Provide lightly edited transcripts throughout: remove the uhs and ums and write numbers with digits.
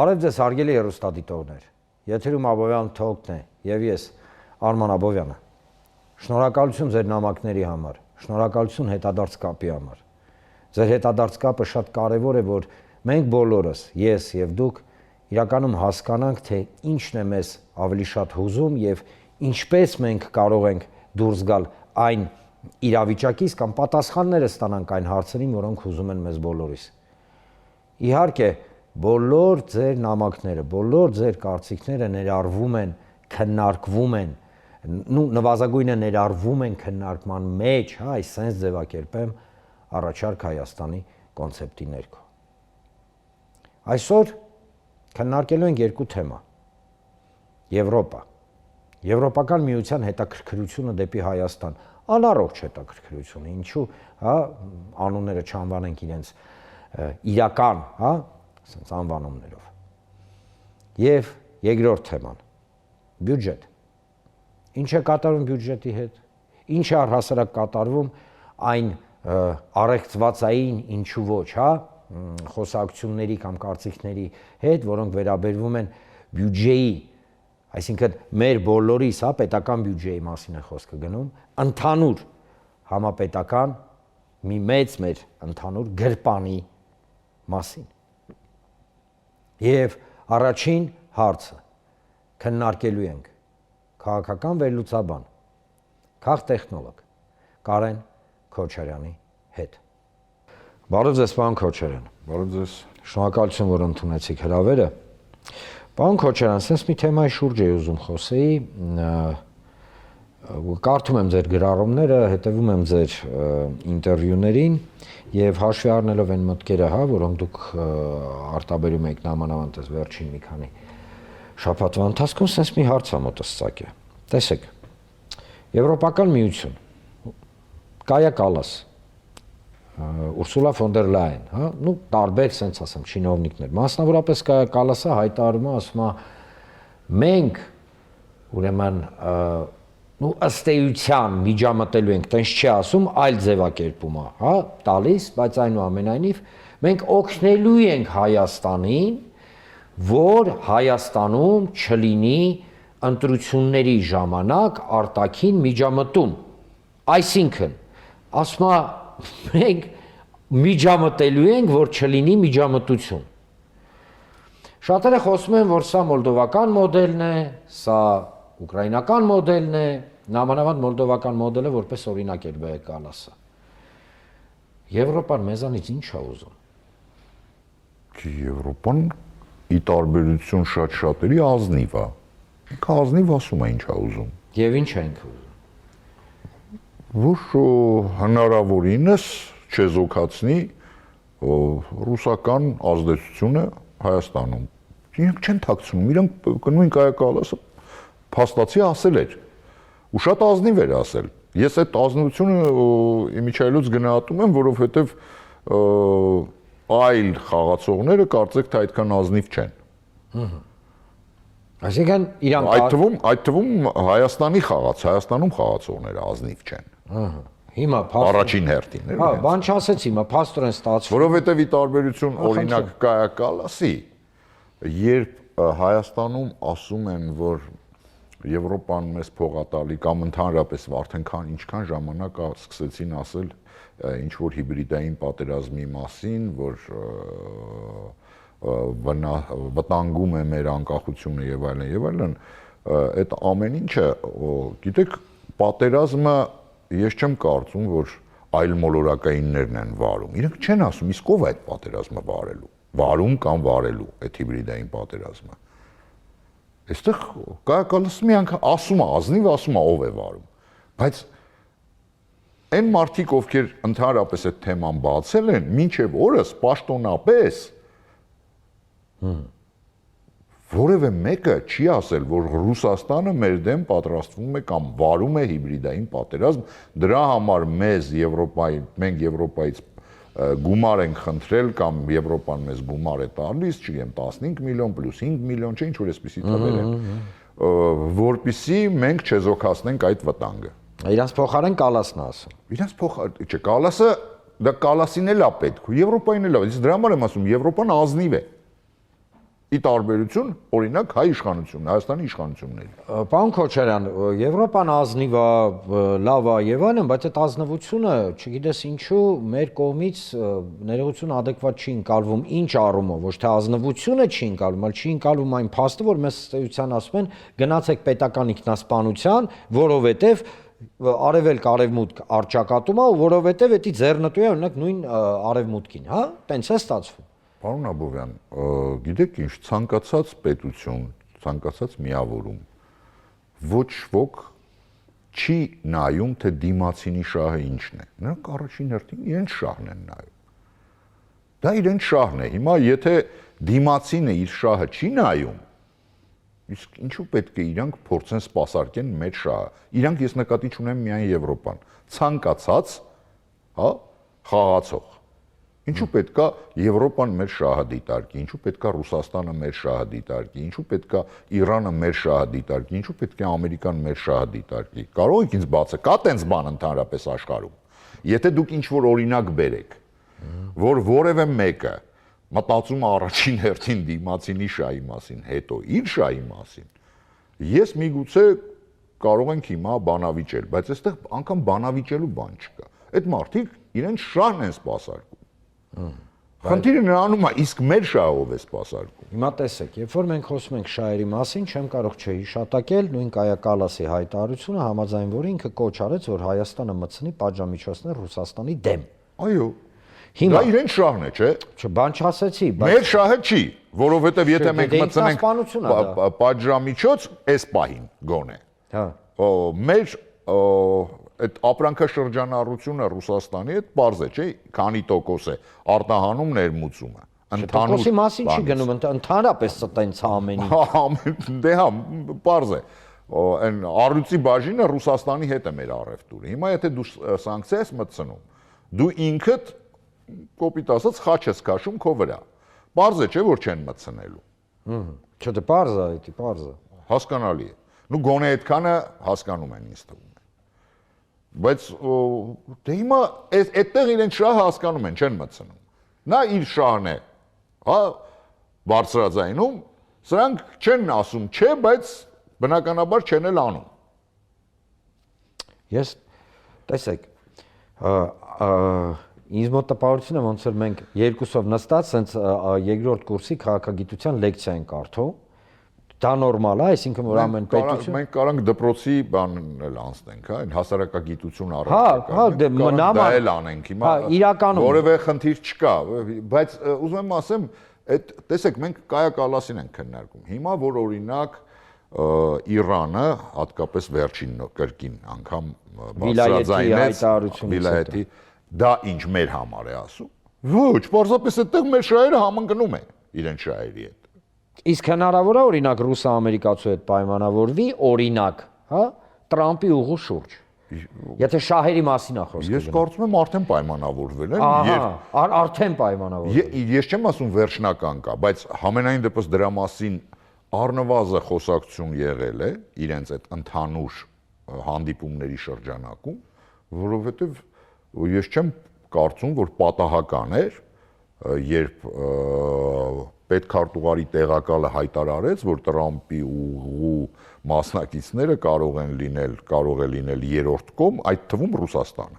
Բարև ձեզ հարգելի հեռուստադիտողներ, եթերում Աբովյան Talk-ն է և ես Արման Աբովյանը։ Շնորհակալություն ձեր նամակների համար, շնորհակալություն հետադարձ կապի համար։ Ձեր հետադարձ կապը շատ կարևոր է, որ մենք բոլորս, ես և դուք իրականում հասկանանք, թե ինչն է մեզ ավելի շատ հուզում և ինչպես մենք կարող ենք դուրս գալ այն իրավիճակից կամ պատասխանները ստանանք այն հարցերին, որոնք հուզում են մեզ բոլորիս։ Իհարկե, բոլոր ձեր նամակները, բոլոր ձեր կարծիքները ներառվում են, քննարկվում են, նվազագույնը ներառվում են քննարկման մեջ, այս սենց ձևակերպեմ առաջարկ Հայաստանի կոնցեպտի ներքո։ Այսօր քննարկելու ենք երկու թեմա. Եվրոպա, Եվրոպական միության հետաքրքրությունը դեպի Հայաստան, անառողջ հետաքրքրությունը, ինչու, անունները չանվանենք իրենց իրական, ասենց անվանումներով։ Եվ երկրորդ թեման, բյուջետ։ Ինչ է կատարվում բյուջետի հետ, ինչ է առհասարակ կատարվում այն առեղծվածային, ինչու ոչ, խոսակցությունների կամ կարծիքների հետ, որոնք վերաբերվում են բյուջեի, այսինքն մեր բոլորիս, պետական բյուջեի մասին է խոսքը գնում, ընդհանուր համապետական մի մեծ մեր ընդհանուր գրպանի մասին։ Եվ առաջին հարցը քննարկելու ենք քաղաքական վերլուծաբան, քաղտեխնոլոգ Կարեն Քոչարյանի հետ։ Բարև ձեզ, պարոն Քոչարյան։ Բարև ձեզ։ Շնորհակալություն, որ ընդունեցիք հրավերը։ Պարոն Քոչարյան, sense մի թեմայի շուրջ էի ուզում խոսեի, կարդում եմ ձեր գրառումները, հետևում եմ ձեր ինտերվյուներին եւ հաշվի առնելով այն մտքերը, որոնք դուք արտաբերում եք նամանավանդ այս վերջին մի քանի շաբաթվա ընթացքում, sense մի հարց է մոտս ծագել։ Տեսեք, Եվրոպական միություն, Կայա Կալաս, Ուրսուլա ֆոն դեր Լայեն, տարբեր, sense ասեմ, չինովնիկներ, մասնավորապես Կայա Կալասը հայտարարում է, ասում է, մենք ուրեմն ըստ էության միջամտելու ենք, տենց չի ասում, այլ ձևակերպում է, տալիս, բայց այնուամենայնիվ մենք օգնելու ենք Հայաստանին, որ Հայաստանում չլինի ընտրությունների ժամանակ արտաքին միջամտում։ Այսինքն, ասում է, մենք միջամտելու ենք, որ չլինի միջամտություն։ Շատերը խոսում են, որ սա մոլդովական մոդելն է, սա ուկրաինական մոդելն է, նամանավանդ մոլդովական մոդելը որպես օրինակ էր Կայա Կալասը։ Եվրոպան մեզանից ինչ է ուզում։ Եվրոպան ի տարբերություն շատ-շատերի ազնիվ է։ Ինքը ազնիվ ասում է ինչ է ուզում։ Եվ ինչ է ինքը ուզում։ Որ հնարավորինս չեզոքացնի ռուսական ազդեցությունը Հայաստանում։ Իրենք չեն թաքցնում, իրենք գնում են Կայա Կալասը փաստացի ասել էր, ու շատ ազնիվ էր ասել։ Ես այդ ազնվությունը իմիջայլոց գնահատում եմ, որովհետև այլ խաղացողները կարծեք թե այդքան ազնիվ չեն։ Այսինքն իրանք այդ թվում Հայաստանում խաղացողները ազնիվ չեն։ Հիմա առաջին հերթին։ Բան չասեցի, հիմա փաստորեն ստացվում։ Որովհետև ի տարբերություն օրինակ Կայա Կալասի, երբ Հայաստանում ասում են, որ Եվրոպան մեզ փող է տալի կամ ընդհանրապես արդեն ինչքան ժամանակ սկսեցին ասել ինչ որ հիբրիդային պատերազմի մասին, որ վտանգում է մեր անկախությունը եւ այլն, այդ ամեն ինչը, գիտեք, պատերազմը ես չեմ կարծում, որ այլ մոլորակայիններն են վարում։ Իրենք չեն ասում, իսկ ով է այդ պատերազմը վարելու։ Վարում կամ վարելու այդ հիբրիդային պատերազմը։ Այստեղ Կայա Կալասը մի անգամ ասում է, ազնիվ ասում է ով է վարում, բայց այն մարդիկ, ովքեր ընդհանրապես այդ թեման բացել են, մինչև օրս պաշտոնապես որևէ մեկը չի ասել, որ Ռուսաստանը մեր դեմ պատրաստվում է կամ վարում է հիբրիդային պատերազմ, դրա համար մենք Եվրոպայից գումար ենք խնդրել կամ Եվրոպան մեզ գումար է տալիս, չգիտեմ 15 միլիոն պլյուս 5 միլիոն, ինչ որ էսպիսի տվեր են, որպեսզի մենք չեզոքացնենք այդ վտանգը։ Իրանց փոխարեն Կալասն է ասում։ Իրանց չէ, Կալասը դա Կալասին էլ է պետք, Եվրոպային էլ է, իսկ դրա համար եմ ասում, Եվրոպան ազնիվ է։ ի տարբերություն օրինակ հայ իշխանությունն, Հայաստանի իշխանությունների։ Պարոն Քոչարյան, Եվրոպան ազնիվ է, լավ է եւ այլն, բայց այդ ազնվությունը, չգիտես ինչու, մեր կողմից ներողություն adekvat չի ընկալվում, ինչ առումով, ոչ թե ազնվությունը չի ընկալվում, այլ չի ընկալվում այն փաստը, որ մեզ ստեյության ասում են գնացեք պետական ինքնասպանության, որովհետեւ արևելք-արևմուտք արճակատում է, որովհետեւ դա ձեռնտու է օրինակ նույն արևմուտքին, հա, տենց է ստացվում։ Պարոն Աբովյան, գիտեք ինչ, ցանկացած պետություն, ցանկացած միավորում ոչ ոք չի նայում, թե դիմացինի շահը ինչն է։ Նրանք առաջին հերթին իրենց շահն են նայում։ Դա իրենց շահն է։ Հիմա եթե դիմացինը իր շահը չի նայում, իսկ ինչու պետք է իրանք փորձեն սպասարկեն մեր շահը։ Իրանք ես նկատի չունեմ միայն Եվրոպան, ցանկացած, հա, խաղացող։ Ինչու պետքա Եվրոպան մեր շահը դիտարկի, ինչու պետքա Ռուսաստանը մեր շահը դիտարկի, ինչու պետքա Իրանը մեր շահը դիտարկի, ինչու պետք է Ամերիկան մեր շահը դիտարկի։ Կարող եք ինձ բացը, կա տենց բան ընդհանրապես աշխարհում։ Եթե դուք ինչ-որ օրինակ բերեք, որ որևէ մեկը մտածում է առաջին հերթին դիմացինի շահի մասին, հետո իր շահի մասին, ես միգուցե կարող ենք հիմա բանավիճել, բայց այստեղ անգամ բանավիճելու բան չկա։ Այդ մարդիկ իրենց շահն են սպասարկում։ Խնդիրը նրանում է, իսկ մեր շահով է սպասարկում։ Հիմա տեսեք, երբ որ մենք խոսում ենք շահերի մասին, չեմ կարող չհիշատակել նույն Կայա Կալասի հայտարարությունը, համաձայն որի ինքը կոչ արեց, որ Հայաստանը մտցնի պատժամիջոցներ Ռուսաստանի դեմ։ Այո։ Հիմա դա իրեն շահն է, չէ՞։ Բան չասեցի, բայց մեր շահը չի, որովհետև եթե մենք մտցնենք ինքնասպանություն է դա։ պատժամիջոց, այս պահին գոնե։ Հա։ Մեր այդ ապրանքաշրջանառությունը Ռուսաստանի հետ բարձ է, չէ՞, քանի տոկոս է արտահանում ներմուծումը։ Տոկոսի մասին չի գնում, ընդհանրապես տենց ամեն ինչ։ Դե հա, բարձ է։ Այն առյուծի բաժինը Ռուսաստանի հետ է մեր առևտուրը։ Հիմա եթե դու սանկցիա ես մտցնում, դու ինքդ կոպիտ ասած խաչ ես քաշում քո վրա։ Բարձ է, չէ՞ որ չեն մտցնելու։ Չէ, դե բարձ է, դա բարձ է։ Հասկանալի է։ Նու գոնե այդքանը հասկանում են ինձ թվում։ Բայց դե հիմա այդտեղ իրեն շահը հասկանում են, չեն մտցնում։ Նա իր շահն է, հա, բարձրաձայնում, սրանք չեն ասում չէ, բայց բնականաբար չեն էլ անում։ Ես տեսեք, ինձ մոտ տպավորությունը ոնց որ մենք երկուսով նստած սենց երկրորդ կուրսի քաղաքագիտության լեկցիա ենք կարդում։ Դա նորմալ է, այսինքն որ ամեն պետություն մենք կարանք դպրոցի բանն էլ անցնենք, հա, այն հասարակագիտություն Հա, դե դա էլ անենք հիմա։ Հա, իրականում որևէ խնդիր չկա, բայց ուզում եմ ասեմ, այդ տեսեք, մենք Կայա Կալասին ենք քննարկում։ Հիմա որ օրինակ Իրանը, հատկապես վերջին կրկին անգամ բարձրաձայնեց Վիլայեթի, դա ինչ մեր համար է ասում։ Ոչ, պարզապես այդտեղ մեր շահերը համընկնում են իրեն շահերի հետ։ Իսկ հնարավոր է օրինակ ռուսա-ամերիկացու հետ պայմանավորվի, օրինակ, հա, Տրամպի ուղու շուրջ։ Եթե շահերի մասին է խոսքը։ Ես կարծում եմ արդեն պայմանավորվել են, արդեն պայմանավորվել։ Ես չեմ ասում վերջնական կա, բայց համենայն դեպս դրա մասին առնվազն խոսակցություն եղել է իրենց այդ ընդհանուր հանդիպումների շրջանակում, որովհետև ես չեմ կարծում, որ պատահական էր, երբ պետքարտուղարի տեղակալը հայտարարեց, որ Տրամպի ուղու մասնակիցները կարող է լինել երրորդ կողմ, այդ թվում Ռուսաստանը։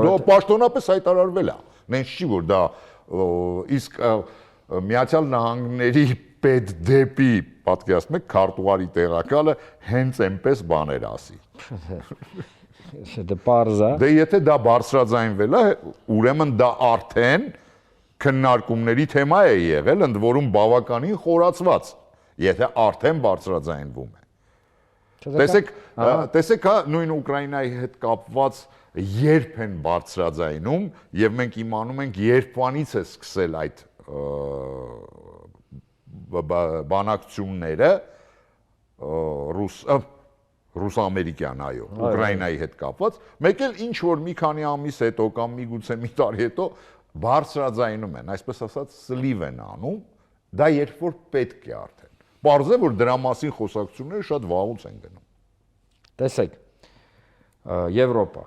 Դա պաշտոնապես հայտարարվել է։ Նենց չի որ դա իսկ Միացյալ Նահանգների պետդեպի պատկերացնում եք քարտուղարի տեղակալը հենց այնպես բաներ ասի։ Դա պարզ է։ Դե եթե դա բարձրաձայնվել է, ուրեմն դա արդեն քննարկումների թեմա է եղել, ընդ որում բավականին խորացված, եթե արդեն բարձրաձայնվում է։ Տեսեք, հա, նույն Ուկրաինայի հետ կապված երբ են բարձրաձայնում, եւ մենք իմանում ենք երբանից է սկսել այդ բանակցությունները ռուս-ամերիկյան, այո, Ուկրաինայի հետ կապված, մեկ էլ ինչ որ մի քանի ամիս հետո կամ միգուցե մի տարի հետո բարձրաձայնում են, այսպես ասած սլիվ են անում, դա երբ որ պետք է արդեն։ Պարզ է, որ դրա մասին խոսակցությունները շատ վաղուց են գնում։ Տեսեք, Եվրոպա,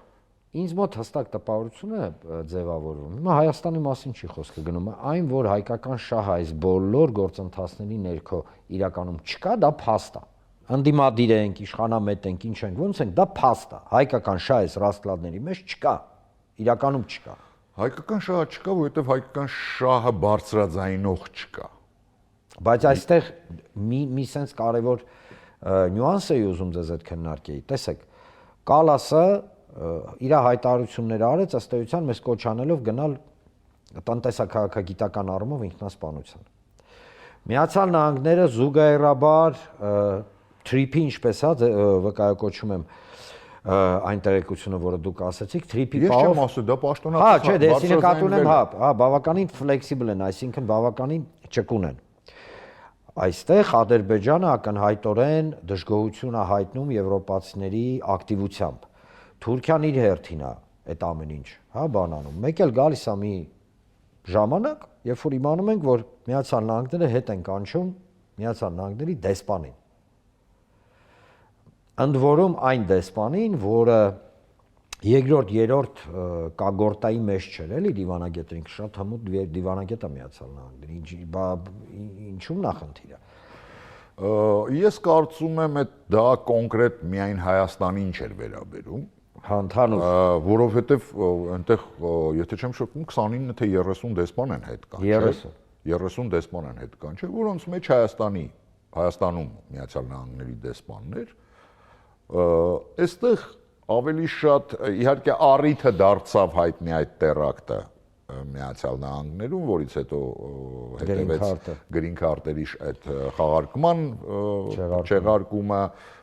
Ինձ մոտ հստակ տպավորություն է ձևավորվում։ Հիմա Հայաստանի մասին չի խոսքը գնում, այն որ հայկական շահը այս բոլոր գործընթացների ներքո իրականում չկա, դա փաստ է։ Անդիմադիր ենք, իշխանամետ ենք, ինչ ենք, ոնց ենք, դա փաստ է։ Հայկական շահը այս ռասկլադների մեջ չկա, իրականում չկա։ Հայկական շահը չկա, որովհետև հայկական շահը բարձրաձայնող չկա։ Բայց այստեղ մի sense կարևոր նյուանս է ուզում ձեզ այդ քննարկեի։ Տեսեք, Կալասը իր հայտարարությունները արեց ըստ էության մեզ կոչ անելով գնալ տնտեսական-քաղաքագիտական առումով ինքնասպանության։ Միացյալ Նահանգները զուգահեռաբար թրիփի, ինչպես վկայակոչում եմ այն տեղեկությունը, որը դուք ասացիք, թրիփի Ես չեմ ասում, դա պաշտոնապես չէ, դեսի նկատի ունեմ, բավականին ֆլեքսիբլ են, այսինքն բավականին ճկուն են։ Այստեղ Ադրբեջանը ակնհայտորեն դժգոհություն է հայտնում եվրոպացիների ակտիվությամբ։ Թուրքիան իր հերթին է այդ ամեն ինչ, բանանում։ Մեկ էլ գալիս է մի ժամանակ, երբ որ իմանում ենք, որ Միացյալ Նահանգները հետ են կանչում Միացյալ Նահանգների դեսպանին։ Ընդ որում այն դեսպանին, որը երկրորդ, երրորդ կագորտայի մեջ չէր, էլի դիվանագետին, շատ հմուտ դիվանագետ է Միացյալ Նահանգների, ինչու՞մ նախնդիրը։ Ես կարծում եմ, դա կոնկրետ միայն Հայաստանին չէր վերաբերում, Հանթանուր, որովհետև այնտեղ, եթե չեմ շփվում, 29 թե 30 դեսպան են հետ կանչել, 30 դեսպան են հետ կանչել, որոնց մեջ Հայաստանում Միացյալ Նահանգների դեսպաններ, այստեղ ավելի շատ իհարկե առիթը դարձավ հայտնի այդ տերակտը Միացյալ Նահանգներում, որից հետո հետևեց գրին քարտերի այդ խաղարկման չեղարկումը,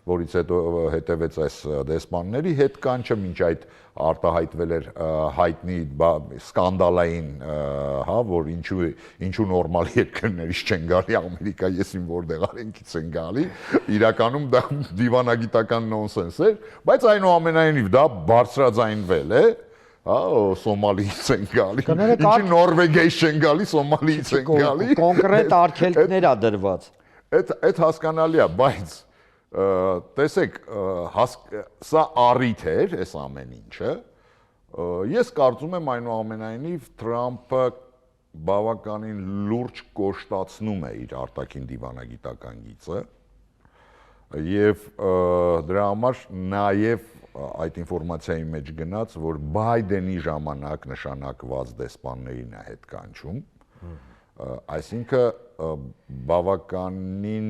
որից հետո հետևեց այս դեսպանների հետ կանչը, մինչ այդ արտահայտվել էր հայտնի սկանդալային, որ ինչու նորմալ երկրներից չեն գալի Ամերիկա, ես իմ որտեղ արենքից են գալի, իրականում դա դիվանագիտական նոնսենս էր, բայց այնուամենայնիվ դա բարձրաձայնվել է, Սոմալիից են գալի, ինչի Նորվեգիայից չեն գալի, Սոմալիից են գալի։ Կոնկրետ արգելքներ ա դրված։ Այդ հասկանալի է, բայց տեսեք, սա առիթ էր, այս ամեն ինչը։ Ես կարծում եմ այնուամենայնիվ Թրամփը բավականին լուրջ կոշտացնում է իր արտաքին դիվանագիտական գիծը եւ դրա համար նաեւ այդ ինֆորմացիայի մեջ գնաց, որ Բայդենի ժամանակ նշանակված դեսպաններին է հետ կանչում, այսինքն բավականին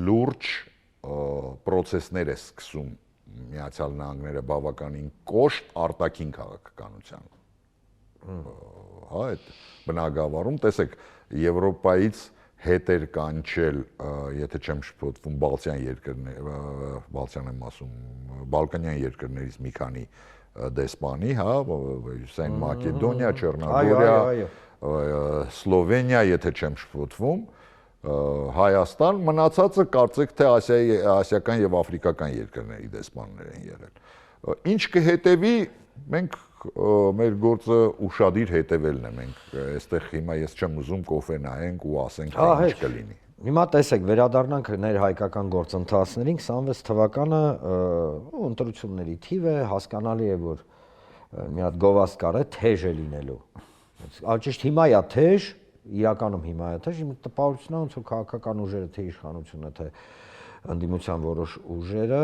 լուրջ պրոցեսներ է սկսում Միացյալ Նահանգները բավականին կոշտ արտաքին քաղաքականության։ Այդ բնագավառում, տեսեք, Եվրոպայից հետ էր կանչել, եթե չեմ շփոթվում, Բալթյան երկրներ, Բալթյան եմ ասում, Բալկանյան երկրներից մի քանի դեսպանի, Սեն Մակեդոնիա, Չեռնոգորիա, Սլովենիա, եթե չեմ շփոթվում, Հայաստան, մնացածը կարծեք թե ասիական եւ աֆրիկական երկրների դեսպաններ են եղել։ Ինչ կհետևի, մենք մեր գործը ուշադիր հետևելն է, մենք այստեղ հիմա ես չեմ ուզում կոֆե նայենք ու ասենք թե ինչ կլինի։ Հիմա տեսեք, վերադառնանք ներհայկական գործընթացներին, 26 թվականը ընտրությունների թիվ է, հասկանալի է, որ մի հատ գովաստ կար է, թեժ է լինելու։ Ճիշտ հիմա է թեժ, իրականում հիմա է թեժ, տպավորությունն է ոնց որ քաղաքական ուժերը, թե իշխանությունը, թե ընդդիմության որոշ ուժերը,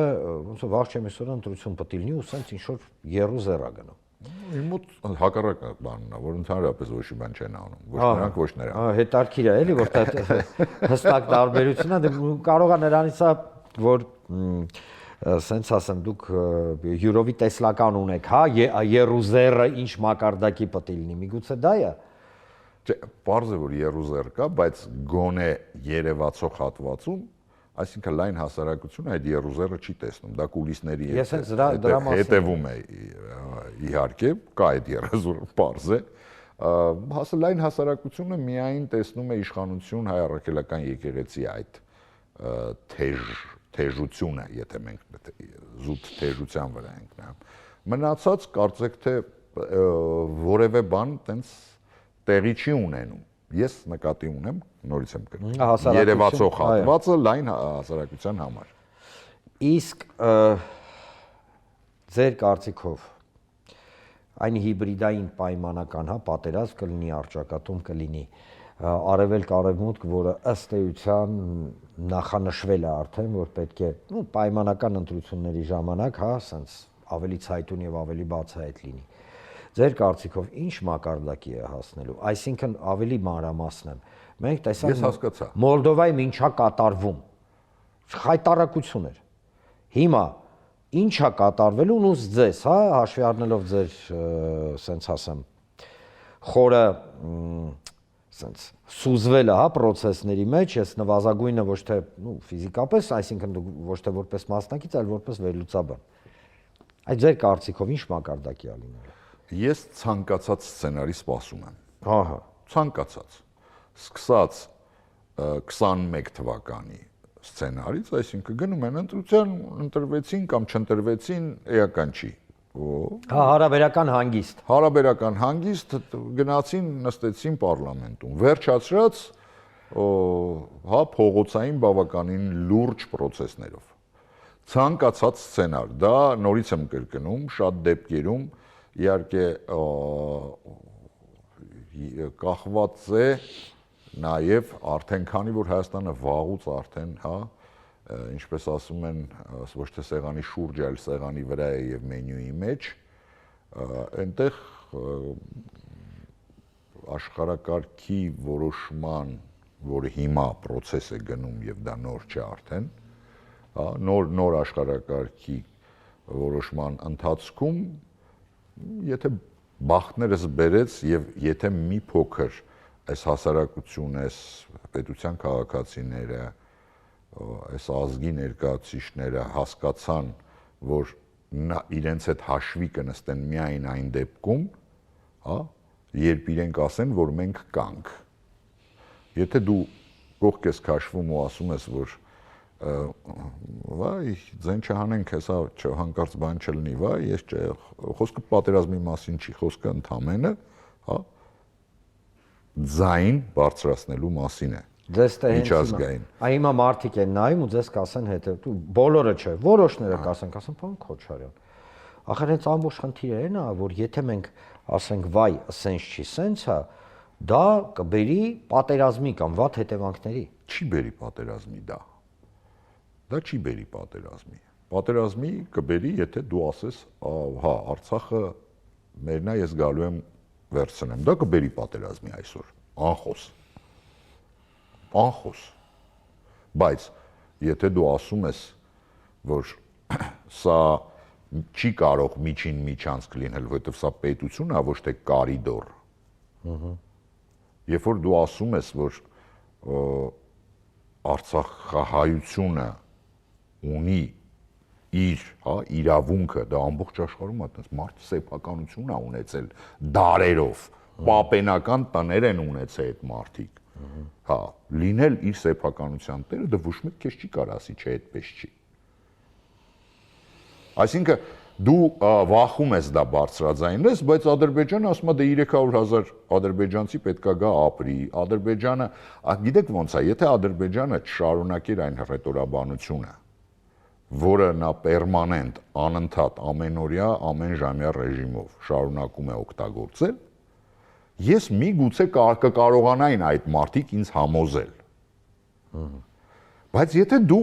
ոնց որ վաղ չեմ այսօր ընտրություն պետք է լինի ու սենց ինչ որ երուզեր է գնում։ Իմ մոտ հակառակը բանն է, որ ընդհանրապես ոչ մի բան չեն անում, ոչ նրանք, ոչ նրանք։ Հետարքիր է, էլի, որ հստակ տարբերությունն է, կարող է նրանից է, որ սենց ասեմ, դուք յուրովի տեսլական ունեք, երուզերը ինչ մակարդակի պետք է լինի, միգուցե դա է։ Չէ, պարզ է, որ երուզեր կա, բայց գոնե երևացող հատվածում, այսինքն լայն հասարակությունը այդ երուզերը չի տեսնում, դա կուլիսների հետևում է իհարկե, կա այդ երուզերը, պարզ է, լայն հասարակությունը միայն տեսնում է իշխանություն հայ առաքելական եկեղեցի այդ թեժությունը, եթե մենք զուտ թեժության վրա ենք նայում։ Մնացած կարծեք թե որևէ բան տենց տեղի չի ունենում։ Ես նկատի ունեմ, նորից եմ կրկնում, երևացող հատվածը լայն հասարակության համար։ Իսկ ձեր կարծիքով այն հիբրիդային պայմանական, հա, պատերազմ կլինի, առճակատում կլինի, արևելք-արևմուտք, որը ըստ էության նախանշվել է արդեն, որ պետք է, պայմանական ընտրությունների ժամանակ, հա, ասենց ավելի ցայտուն եւ ավելի բացահայտ լինի։ Ձեր կարծիքով ինչ մակարդակի է հասնելու, այսինքն ավելի մանրամասն եմ։ Մենք տեսանք Մոլդովայում ինչա կատարվում, խայտարակություն էր։ Հիմա ինչա կատարվելու նույնս ձեզ, հա, հաշվի առնելով ձեր, ասենց ասեմ, խորը, ասենց սուզվելը, հա, process-ների մեջ, ես նվազագույնը ոչ թե, ֆիզիկապես, այսինքն ոչ թե որպես մասնակից, այլ որպես վերլուծաբան։ Այդ ձեր կարծիքով ինչ մակարդակի է լինելու։ Ես ցանկացած սցենարի սպասում եմ։ Ահա, ցանկացած։ Սկսած 21 թվականի սցենարից, այսինքն գնում են ընտրության, ընտրվեցին կամ չընտրվեցին, էական չի։ Հա, հարաբերական հանգիստ։ Հարաբերական հանգիստ գնացին, նստեցին պարլամենտում։ Վերջացրած, հա, փողոցային բավականին լուրջ process-ներով։ Ցանկացած սցենար, դա նորից եմ կրկնում, շատ դեպքերում իհարկե կախված է նաև արդեն քանի որ Հայաստանը վաղուց արդեն, հա, ինչպես ասում են, ոչ թե սեղանի շուրջ, այլ սեղանի վրա է եւ մենյուի մեջ, այնտեղ աշխարհակարգի որոշման, որը հիմա process է գնում եւ դա նոր չէ արդեն, հա, նոր աշխարհակարգի որոշման ընթացքում, եթե բախտներս բերեց եւ եթե մի փոքր այս հասարակությունը, այս պետության քաղաքացիները, այս ազգի ներկայացուցիչները հասկացան, որ իրենց հետ հաշվի կնստեն միայն այն դեպքում, հա, երբ իրենք ասեն, որ մենք կանք։ Եթե դու կողք ես քաշվում ու ասում ես, որ վայ, ձեն չհանենք, հեսա հանկարծ բան չլինի, վայ, ես խոսքը պատերազմի մասին չի, խոսքը ընդամենը, հա, ձայն բարձրացնելու մասին է։ Ձեզ թե հենց հիմա մարդիկ են նայում ու ձեզ կասեն հետո բոլորը չէ, որոշները կասեն, պարոն Քոչարյան։ Ախր հենց ամբողջ խնդիրը այն է, որ եթե մենք ասենք վայ, սենց չի, սենց է, դա կբերի պատերազմի կամ վատ հետևանքների։ Չի բերի պատերազմի դա։ Դա չի բերի պատերազմի։ Պատերազմի կբերի, եթե դու ասես, հա, Արցախը մերն է, ես գալու եմ վերցնեմ։ Դա կբերի պատերազմի այսօր, անխոս։ Անխոս։ Բայց եթե դու ասում ես, որ սա չի կարող միջին միջանցք լինել, որովհետև սա պետություն է, ոչ թե կարիդոր։ Երբ որ դու ասում ես, որ Արցախահայությունը ունի իր, հա, իրավունքը, դա ամբողջ աշխարհում է, այդպես մարդ սեփականություն է ունեցել դարերով, պապենական տներ են ունեցել այդ մարդիկ։ Հա, լինել իր սեփականության տերը, դա ոչ մեկ քեզ չի կարող ասի, չէ, այդպես չի։ Այսինքն դու վախում ես դա բարձրաձայնես, բայց Ադրբեջանը ասում է դե 300,000 ադրբեջանցի պետքա գա ապրի, Ադրբեջանը, գիտեք ոնց է, եթե Ադրբեջանը չշարունակեր այն հռետորաբանությունը, որը նա պերմանենտ, անընդհատ, ամենօրյա, ամենժամյա ռեժիմով շարունակում է օգտագործել, ես միգուցե կկարողանային այդ մարդիկ ինձ համոզել։ Բայց եթե դու,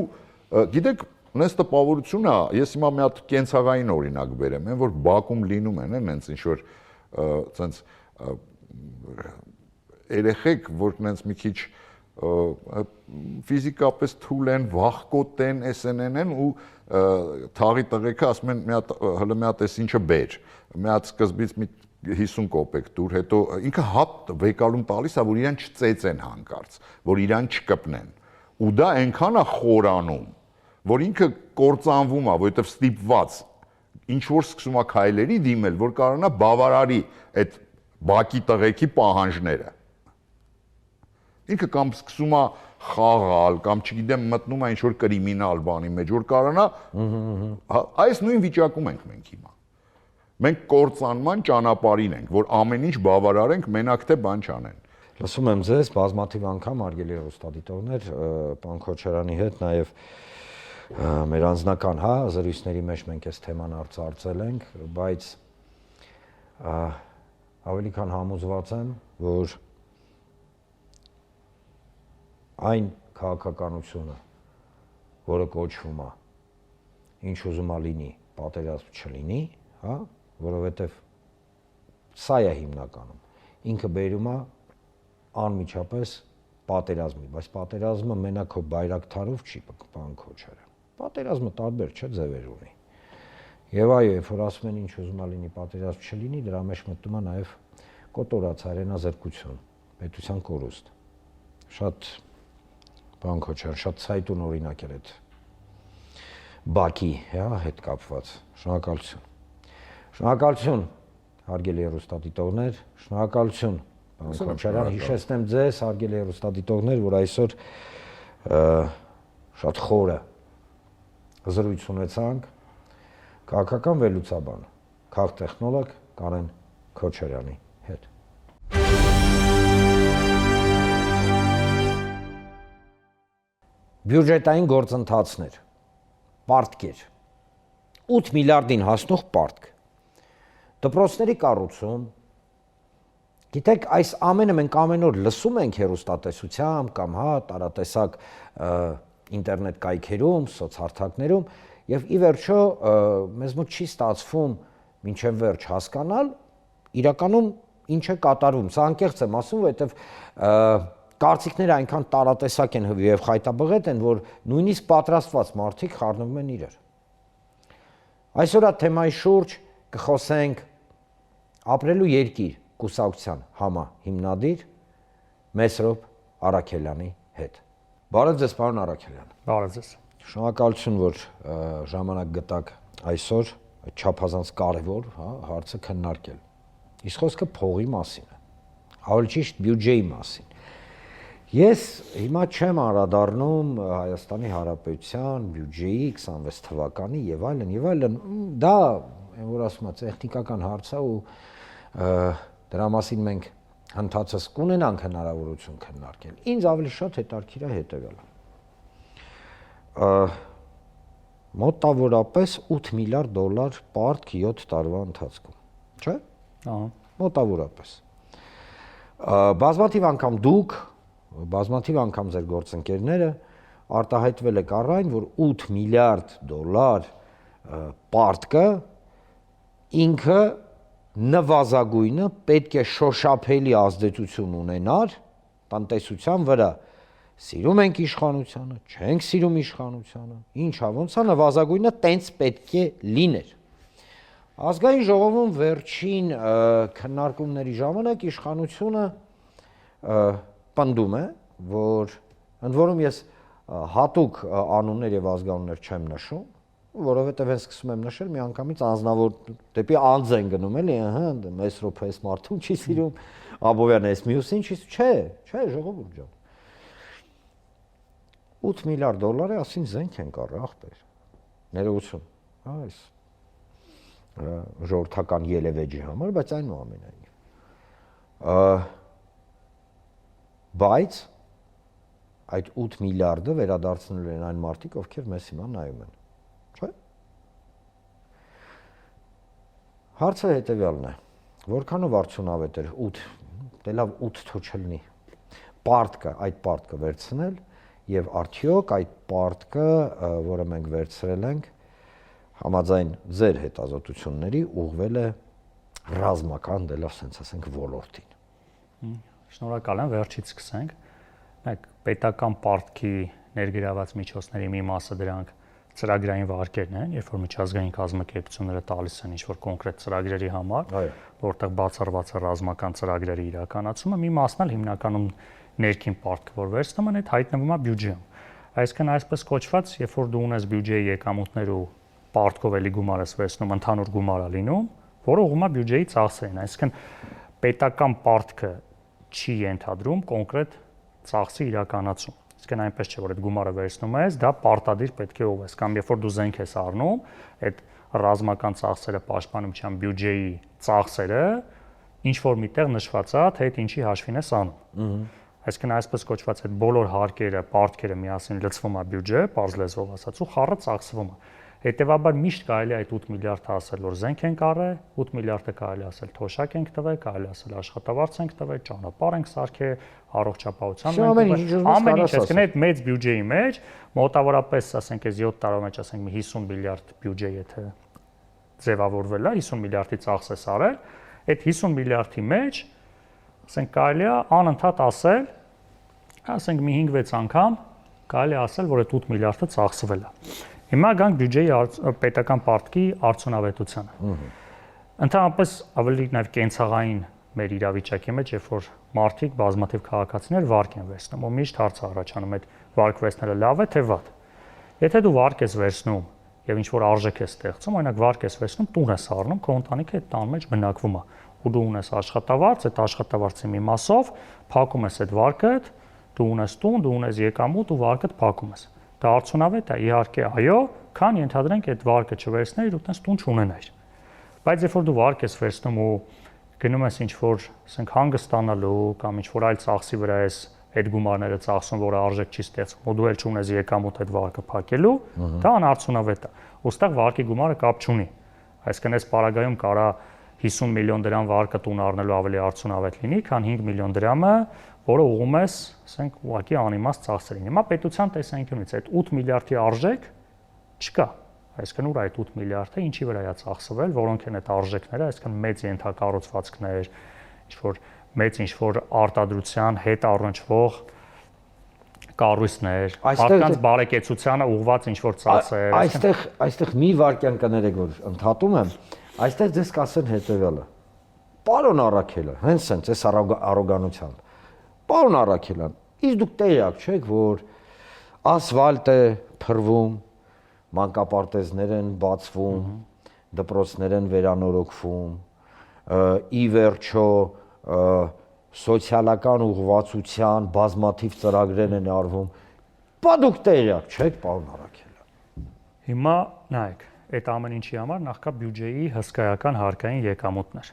գիտեք, նես տպավորություն է, ես հիմա մի հատ կենցաղային օրինակ բերեմ, այն որ Բաքում լինում են, հենց ինչ որ ցենց երեխեք, որ նենց մի քիչ ֆիզիկապես թույլ են, վախկոտ են, SNN են ու թաղի տղեկը ասում են մի հատ հələ մի հատ էս ինչը բեր, մի հատ սկզբից մի 50 կոպեկ դուր, հետո ինքը հատ վեկալում տալիս է, որ իրան չծեծեն հանկարծ, որ իրան չկպնեն։ Ու դա այնքան է խորանում, որ ինքը կործանվում է, որովհետև ստիպված ինչ որ սկսում է քայլերի դիմել, որ կարողանա բավարարի այդ բակի տղեկի պահանջները։ Ինքը կամ սկսում է խաղալ, կամ չգիտեմ մտնում է ինչ որ կրիմինալ բանի մեջ, որ կարողանա այս նույն վիճակում ենք մենք հիմա։ Մենք կործանման ճանապարհին ենք, որ ամեն ինչ բավարարենք, մենակ թե բան չանեն։ Լսում եմ ձեզ բազմաթիվ անգամ արգելի հեռուստադիտողներ, պարոն Քոչարյանի հետ նաև մեր անձնական, հա, զրույցների մեջ մենք այս թեման արծարծել ենք, բայց ավելի քան համոզված եմ, որ այն քաղաքականությունը, որը կոչվում է, ինչ ուզում է լինի, պատերազմ չլինի, հա, որովհետև սա է հիմնականում, ինքը բերում է անմիջապես պատերազմի, բայց պատերազմը մենակ քո բայրակթարով չի պահպան Քոչարյան։ Պատերազմը տարբեր չէ ձևեր ունի։ Եվ այո, երբ որ ասում են ինչ ուզում է լինի, պատերազմ չլինի, դրա մեջ մտնում է նաև կոտորած հայրենազրկություն, պետության կորուստ։ Շատ պարոն Քոչարյան, շատ ցայտուն օրինակ էր այդ Բաքի, հա, հետ կապված։ Շնորհակալություն։ Շնորհակալություն, հարգելի հեռուստադիտողներ, շնորհակալություն, պարոն Քոչարյան, հիշեցնեմ ձեզ, հարգելի հեռուստադիտողներ, որ այսօր շատ խորը զրույց ունեցանք քաղաքական վերլուծաբան, քաղտեխնոլոգ Կարեն Քոչարյանի հետ։ Բյուջետային գործընթացներ, պարտքեր, 8 միլիարդին հասնող պարտք, դպրոցների կառուցում, գիտեք, այս ամենը մենք ամեն օր լսում ենք հեռուստատեսությամբ կամ հա տարատեսակ ինտերնետ կայքերում, սոցհարթակներում եւ ի վերջո մեզ մոտ չի ստացվում մինչև վերջ հասկանալ իրականում ինչ է կատարվում։ Սա անկեղծ եմ ասում, որովհետեւ կարծիքները այնքան տարատեսակ են եւ խայտաբղետ են, որ նույնիսկ պատրաստված մարդիկ խառնվում են իրար։ Այսօր այդ թեմայի շուրջ կխոսենք ապրելու երկիր կուսակցության համահիմնադիր Մեսրոպ Արաքելյանի հետ։ Բարև ձեզ, պարոն Արաքելյան։ Բարև ձեզ։ Շնորհակալություն, որ ժամանակ գտաք այսօր այդ չափազանց կարևոր, հա, հարցը քննարկել։ Իսկ խոսքը փողի մասին է։ Ավելի ճիշտ բյուջեի մասին։ Ես հիմա չեմ անդրադառնում Հայաստանի Հանրապետության բյուջեի 26 թվականի եւ այլն, դա որ ասում եմ տեխնիկական հարց է ու դրա մասին մենք հնդածս կունենանք հնարավորություն քննարկել։ Ինձ ավելի շատ հետաքրքիր է հետեւյալը։ Մոտավորապես 8 միլիարդ դոլար պարտք 7 տարվա ընթացքում, չէ՞։ Ահա։ Մոտավորապես։ Բազմաթիվ անգամ դուք, բազմաթիվ անգամ ձեր գործընկերները արտահայտվել եք առ այն, որ 8 միլիարդ դոլար պարտքը ինքը նվազագույնը պետք է շոշափելի ազդեցություն ունենար տնտեսության վրա։ Սիրում ենք իշխանությանը, չենք սիրում իշխանությանը, ինչա ոնց է նվազագույնը տենց պետք է լիներ։ Ազգային ժողովում վերջին քննարկումների ժամանակ իշխանությունը պնդում է, որ ընդ որում ես հատուկ անուններ եւ ազգանուններ չեմ նշում, որովհետեւ ես սկսում եմ նշել միանգամից անձնավոր դեպի անձ են գնում էլի, ըհը, Մեսրոպը էս մարդուն չի սիրում, Աբովյանը էս մյուսին չի, չէ, ժողովուրդ ջան։ 8 միլիարդ դոլարի ասին զենք են կառը ախպեր։ Ներողություն, հա, այս ժողովրդական ելևեջի համար, բայց այնուամենայնիվ։ Բայց այդ 8 միլիարդը վերադարձնելու են այն մարդիկ, ովքեր մեզ հիմա նայում են։ Չէ՞։ Հարցը հետևյալն է. որքանով արդյունավետ էր 8, դե լավ 8 թո չլինի։ Այդ պարտքը վերցնել եւ արդյոք այդ պարտքը, որը մենք վերցրել ենք, համաձայն ձեր հետազոտությունների ուղղվել է ռազմական, դե լավ ասենք ասենք ոլորտին։ Շնորհակալ եմ, վերջից սկսենք։ Մենք պետական պարտքի ներգրաված միջոցների մի մասը դրանք ծրագրային վարկերն են, երբ որ միջազգային կազմակերպությունները տալիս են ինչ-որ կոնկրետ ծրագրերի համար, որտեղ բացառված է ռազմական ծրագրերի իրականացումը, մի մասն էլ հիմնականում ներքին պարտքը, որ վերցնում են, այդ հայտնվում է բյուջեում։ Այսինքն այսպես կոչված, երբ որ դու ունես բյուջեի եկամուտներ ու պարտքով էլի գումար ես վերցնում, ընդհանուր գումար է լինում, որը ուղղում է բյուջեի ծախսերին, այսինքն պետական պարտքը չի ենթադրում կոնկրետ ծախսի իրականացում։ Իսկն այնպես չէ, որ այդ գումարը վերցնում ես, դա պարտադիր պետք է ուղղես, կամ երբ որ դու զենք ես առնում, այդ ռազմական ծախսերը պաշտպանության բյուջեի ծախսերը ինչ որ միտեղ նշված է, թե այդ ինչի հաշվին ես անում։ Այսինքն այսպես կոչված այդ բոլոր հարկերը, պարտքերը միասին լցվում է բյուջե, բարձ լեզվով ասած, ու խառը ծախսվում է։ Հետևաբար միշտ կարելի է այդ 8 միլիարդը ասել, որ զենք ենք առել, 8 միլիարդը կարելի ասել թոշակ ենք տվել, կարելի ասել աշխատավարձ ենք տվել, ճանապարհ ենք սարքել, առողջապահության ամեն ինչ, այսինքն այդ մեծ բյուջեի մեջ մոտավորապես, ասենք, այս 7 տարվա մեջ, ասենք, 50 միլիարդ բյուջե եթե ձևավորվել է, 50 միլիարդի ծախս է արել, այդ 50 միլիարդի մեջ, ասենք, կարելի է անընդհատ ասել, ասենք, մի 5-6 անգամ կարելի է ասել, որ այդ 8 միլիարդը ծախսվել է։ Հիմա գանք բյուջեի պետական պարտքի արդյունավետությանը։ Ընդհանրապես ավելի նաև կենցաղային մեր իրավիճակի մեջ, երբ որ մարդիկ բազմաթիվ քաղաքացիներ վարկ են վերցնում, ու միշտ հարց առաջանում այդ վարկ վերցնելը լավ է թե վատ։ Եթե դու վարկ ես վերցնում եւ ինչ որ արժեք ես ստեղծում, օրինակ վարկ ես վերցնում, տուն ես առնում, քո ընտանիքը այդ տան մեջ բնակվում է։ Ու դու ունես աշխատավարձ, այդ աշխատավարձի մի մասով փակում ես այդ վարկը, դու ունես տուն, դու ունես եկամուտ ու վարկդ փակում ես։ Դա արդյունավետ է, իհարկե, այո, քան ենթադրենք այդ վարկը չվերցնեիր ու տես տուն չունենայիր։ Բայց երբ որ դու վարկ ես վերցնում ու գնում ես ինչ որ, ասենք, հանգստանալու կամ ինչ որ այլ ծախսի վրա ես այդ գումարները ծախսում, որը արժեք չի ստեղծում, ու դու էլ չունես եկամուտ այդ վարկը փակելու, դա անարդյունավետ է։ Ոստեղ վարկի գումարը կապ չունի։ Այսինքն այս պարագայում կարա 50 միլիոն դրամ վարկը տուն առնելու ավելի արդյունավետ լինի, քան 5 միլիոն դրամը, որը ուղում ես, ասենք, ուղղակի անիմաստ ծախսերին։ Հիմա պետության տեսանկյունից այդ 8 միլիարդի արժեք չկա։ Այսինքն ուր այդ 8 միլիարդը ինչի վրա է ծախսվել, որոնք են այդ արժեքները, այսինքն մեծ ենթակառուցվածքներ, ինչ-որ մեծ ինչ-որ արտադրության հետ առնչվող կառույցներ, մարդկանց բարեկեցությանը ուղղված ինչ-որ ծախսեր։ Այստեղ մի վարքյան կներեք, որ ընդհատում եմ, այստեղ ձեզ կասեն հետևյալը. Պարոն Առաքելը, հենց սենց այս առոգանությամբ։ Պարոն Առաքելյան, իսկ դուք տեղյակ չեք, որ ասֆալտ է փռվում, մանկապարտեզներ են բացվում, դպրոցներ են վերանորոգվում, ի վերջո սոցիալական ուղղվածության բազմաթիվ ծրագրեր են արվում։ Բա դուք տեղյակ չեք, պարոն Առաքելյան։ Հիմա նայեք, այդ ամեն ինչի համար նախ կա բյուջեի հսկայական հարկային եկամուտներ։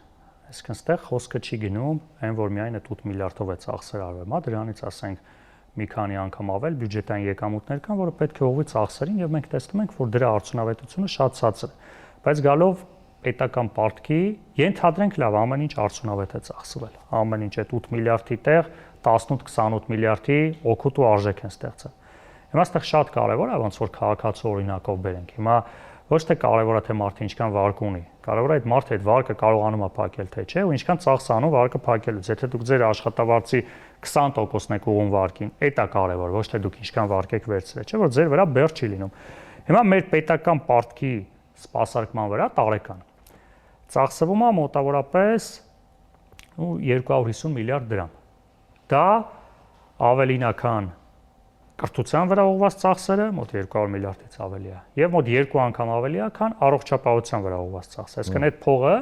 Այսինքն այստեղ խոսքը չի գնում այն, որ միայն այդ 8 միլիարդով է ծախսեր արվել, մա դրանից ասենք մի քանի անգամ ավել բյուջետային եկամուտներ կան, որը պետք է ուղղի ծախսերին եւ մենք տեսնում ենք, որ դրա արդյունավետությունը շատ ցածր է։ Բայց գալով պետական պարտքի, ենթադրենք լավ, ամեն ինչ արդյունավետ է ծախսվել։ Ամեն ինչ այդ 8 միլիարդի տեղ 18-28 միլիարդի օգուտ ու արժեք են ստեղծել։ Հիմա այստեղ շատ կարևոր է, ոնց որ քաղաքացու օրինակով բերենք։ Հիմա ոչ թե կարևոր է թե մարդը ինչքան վարկ ունի, կարևոր է այդ մարդը այդ վարկը կարողանում է փակել թե չէ, ու ինչքան ծախս անում վարկը փակելուց։ Եթե դուք ձեր աշխատավարձի 20%-ն եք ուղղում վարկին, դա կարևոր, ոչ թե դուք ինչքան վարկ եք վերցրել, չէ՞ որ ձեր վրա բեռ չի լինում։ Հիմա մեր պետական պարտքի սպասարկման վրա տարեկան ծախսվում է մոտավորապես 250 միլիարդ դրամ։ Դա ավելին է, քան կրթության վրա ուղղված ծախսերը, մոտ 200 միլիարդից ավելի է, եւ մոտ 2 անգամ ավելի է, քան առողջապահության վրա ուղղված ծախսը։ Այսինքն այդ փողը,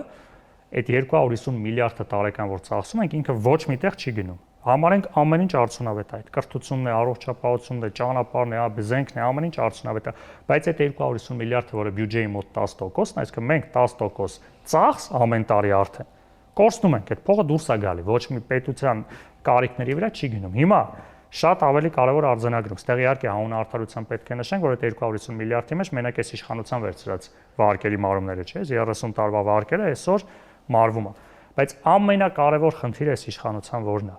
այդ 250 միլիարդը տարեկան որ ծախսում ենք, ինքը ոչ միտեղ չի գնում։ Համարենք ամեն ինչ արդյունավետ է, այդ կրթությունն է, առողջապահությունն է, ճանապարհն է, բզենքն է, ամեն ինչ արդյունավետ է, բայց այդ 250 միլիարդը, որը բյուջեի մոտ 10%-ն, այսինքն մենք 10% ծախս ամեն տարի արդեն կորցնում ենք, այդ փողը դուրս է գալի, ոչ մի պետության կարիքների վրա չի գնում։ Հիմա շատ ավելի կարևոր արձանագրում։ Ստեղ իհարկե հանուն արդարության պետք է նշենք, որ այդ 250 միլիարդի մեջ մենակ այս իշխանության վերցրած վարկերի մարումները չէ, 30 տարվա վարկերը այսօր մարվում է։ Բայց ամենակարևոր խնդիրը այս իշխանության որն է։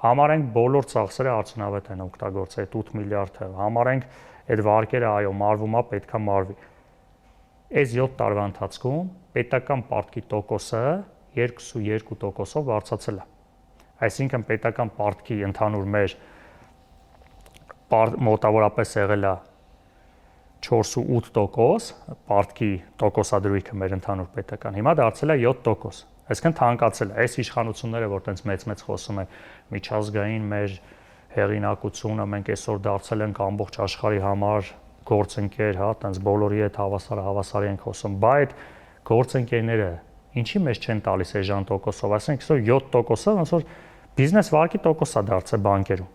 Համարենք բոլոր ծախսերը արդյունավետ են օգտագործել այդ 8 միլիարդը։ Համարենք այդ վարկերը այո մարվում է, պետքա մարվի։ Այս 7 տարվա ընթացքում պետական պարտքի տոկոսը 22%-ով բարձրացել է։ Այսինքն պետական պարտքի ընդհանուր մեր մոտավորապես եղել է 4.8% պարտքի տոկոսադրույքը մեր ընդհանուր պետական։ Հիմա դարձել է 7%։ Այսինքն թանկացել է։ Այս իշխանությունները, որ տենց մեծ խոսում են միջազգային մեր հեղինակությունը, մենք այսօր դարձել ենք ամբողջ աշխարհի համար գործընկեր, հա, տենց բոլորի հետ հավասարի ենք խոսում, բայց գործընկերները ինչի մեջ չեն տալիս այժմ տոկոսով, ասենք այսօր 7%-ը ոնց որ բիզնես վարկի տոկոս է դարձել բանկերում։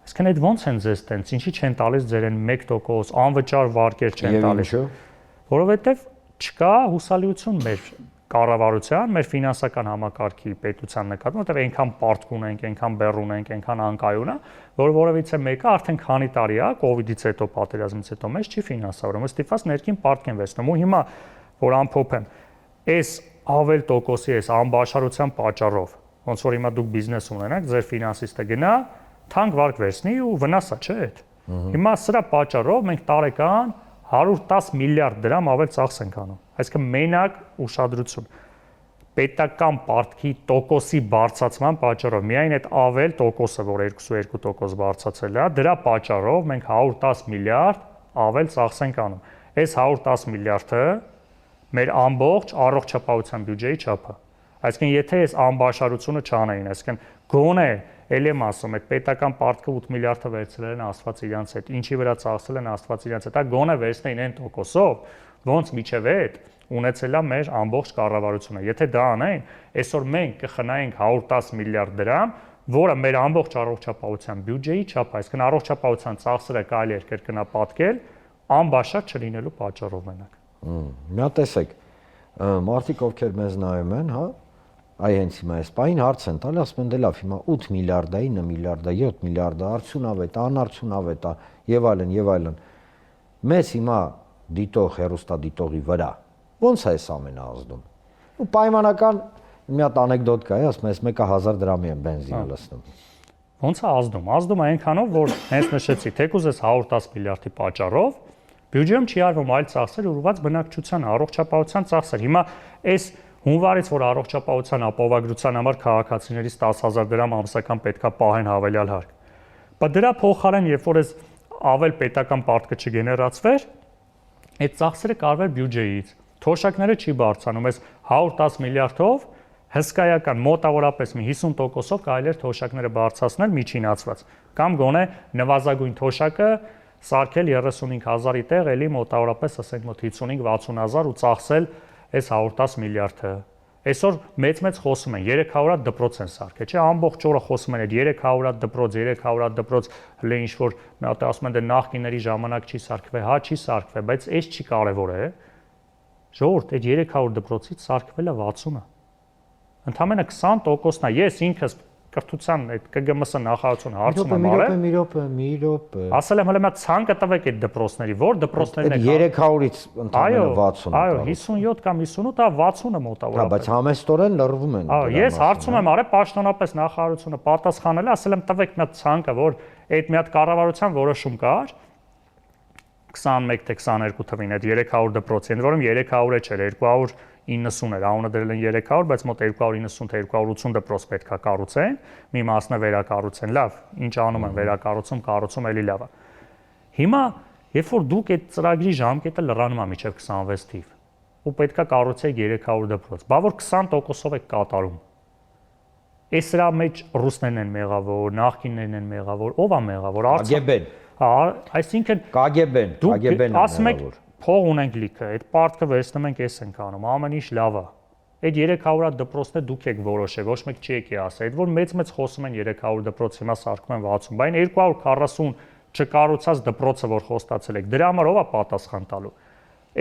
Այսինքն այդ ո՞նց են ձեզ տենց, ինչի չեն տալիս ձեր այն 1% անվճար վարկեր չեն տալիս։ Որովհետև չկա հուսալիություն մեր կառավարության, մեր ֆինանսական համակարգի պետության նկատմամբ, որտեղ այնքան պարտք ունենք, այնքան բեռ ունենք, այնքան անկայուն է, որ որևիցե մեկը արդեն քանի տարի է, կոവിഡ്ից հետո, պատերազմից հետո մեզ չի ֆինանսավորում, ստիպված ներքին պարտք են վերցնում։ Ու հիմա որ ամփոփեմ, այս ավել տոկոսի այս անբաշարության պատճառով, ոնց որ հիմա դուք բիզնես ունենաք, ձեր ֆինանսիստը գնա, թանկ վարկ վերցնի ու վնասա, չէ՞ այդ։ Հիմա սրա պատճառով մենք տարեկան 110 միլիարդ դրամ ավել ծախս ենք անում։ Այսինքն մենակ ուշադրություն պետական պարտքի տոկոսի բարձրացման պատճառով միայն այդ ավել տոկոսը, որ 22% բարձրացել է, դրա պատճառով մենք 110 միլիարդ ավել ծախս ենք անում։ Այս 110 միլիարդը մեր ամբողջ առողջապահության բյուջեի չափը։ Այսինքն եթե այս անբաշարությունը չանային, այսինքն գոնե ել եմ ասում, այդ պետական պարտքը 8 միլիարդը վերցրել են Աստված իրանց հետ, ինչի վրա ծախսել են Աստված իրանց հետ, դա գոնե վերցնեին այն տոկոսով, ոնց միջև այդ ունեցել է մեր ամբողջ կառավարությունը։ Եթե դա անեն, այսօր մենք կխնայենք 110 միլիարդ դրամ, որը մեր ամբողջ առողջապահության բյուջեի չափ է, այսինքն առողջապահության ծախսերը կարելի է կրկնապատկել անբաշար չլինելու պատճառով մենակ։ Մի հատ տեսեք, մարդիկ ովքեր մեզ նայում են, հա, այ հենց հիմա այս պայն հարց են տալի, ասում են դե լավ, հիմա 8 միլիարդ է, 9 միլիարդ է, 7 միլիարդ է, արդյունավետ է, անարդյունավետ է եւ այլն եւ այլն։ Մեզ հիմա դիտող հերոստադիտողի վրա ո՞նց է այս ամենը ազդում։ Ու պայմանական մի հատ անեկդոտ կա, ասում ես մեկը 1000 դրամի է բենզինը լցնում։ Ոնց է ազդում։ Ազդում է այնքանով, որ հենց նշեցի, թեկուզ էս 110 միլիարդի պատճառով բյուջեում չի արվում այլ ծախսեր ուղղված բնակչության, առողջապահության ծախսեր։ Հիմա այս հունվարից, որ առողջապահության ապահովագրության համար քաղաքացիներից 10,000 դրամ ամսական պետքա պահեն հավելյալ հարկ։ Բայց դրա փոխարեն, երբ որ այս ավել պետական պարտքը չգեներացվեր, այդ ծախսերը կարվեր բյուջեից։ Թոշակները չի բարձրանում, այս 110 միլիարդով հսկայական մոտավորապես մի 50%-ով կարելի էր թոշակները բարձրացնել միջինացված։ Կամ գոնե նվազագույն թոշակը սարքել 35,000-ի տեղ, էլի մոտավորապես ասենք մոտ 55-60,000 ու ծախսել այս 110 միլիարդը։ Այսօր մեծ խոսում են 300-ատ դպրոց են սարքել, չէ՞, ամբողջ օրը խոսում են այդ 300-ատ դպրոց, 300-ատ դպրոց, հələ ինչ որ մի հատ ասում են դե նախկինների ժամանակ չի սարքվել, հա, չի սարքվել, բայց այս չի կարևոր է։ Ժողովուրդ, այդ 300 դպրոցից սարքվել է 60-ը։ Ընդամենը 20%-ն է։ Ես ինքս կրթության այդ ԿԳՄՍ նախարարություն հարցում եմ արել։ Մի րոպե։ Ասել եմ հələ մի ցանկը տվեք այդ դպրոցների, որ դպրոցներն է 300-ից ընդամենը 60-ը։ Այո, 57 կամ 58, դա 60-ը մոտավորապես։ Հա, բայց համեստորեն լռվում են։ Այո, ես հարցում եմ արել, պաշտոնապես նախարարությունը պատասխանել է, ասել եմ տվեք մի ցանկը, որ այդ մի հատ կառավարության որոշում կար 21 թե 22 թվին այդ 300 դպրոցի, ընդ որում 300-ը չէր, 290 էր, անունը դրել են 300, բայց մոտ 290 թե 280 դպրոց պետքա կառուցեն, մի մասն է վերակառուցեն, լավ, ինչ անում են կառուցում էլի լավ է։ Հիմա, երբ որ դուք այդ ծրագրի ժամկետը լրանում է մինչև 26 թիվ, ու պետքա կառուցեք 300 դպրոց, բա որ 20%-ով եք կատարում։ Այս սրա մեջ ռուսներն են մեղավոր, նախկիններն են մեղավոր, ով է մեղավոր, KGB-ն։ Հա, այսինքն KGB-ն, KGB-ն է ասում եք մեղավոր։ փող ունենք լիքը, այդ պարտքը վերցնում ենք, էս ենք անում, ամեն ինչ լավ է։ Այդ 300-ատ դպրոցն է դուք եք որոշել, ոչ մեկ չի եկի ասել, այդ որ մեծ խոսում են 300 դպրոց, հիմա սարքում են 60, բայց 240 չկառուցած դպրոցը, որ խոստացել եք, դրա համար ով է պատասխան տալու։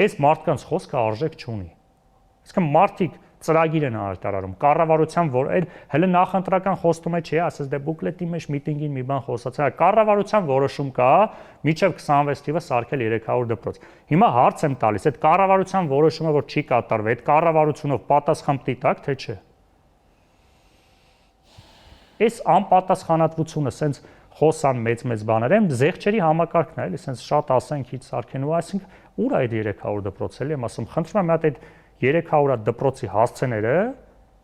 Այս մարդկանց խոսքը արժեք չունի։ Այսինքն մարդիկ ծրագիր են արտարարում, կառավարության, որ այլ հələ նախընտրական խոստում է չի, ասես դե բուկլետի մեջ միտինգին մի բան խոսացել, կառավարության որոշում կա, մինչև 26 թիվը սարքել 300 դպրոց։ Հիմա հարց եմ տալիս, այդ կառավարության որոշումը, որ չի կատարվել, այդ կառավարությունով պատասխան պիտի տաք, թե չէ։ Այս անպատասխանատվությունը, սենց խոսան մեծ բաներ են, զեղչերի համակարգն է, էլի, սենց շատ ասենք քիչ սարքեն ու այսինքն ուր է այդ 300 դպրոցը, էլի եմ ասում, խնդրում եմ այդ 300-ատ դպրոցի հասցեները,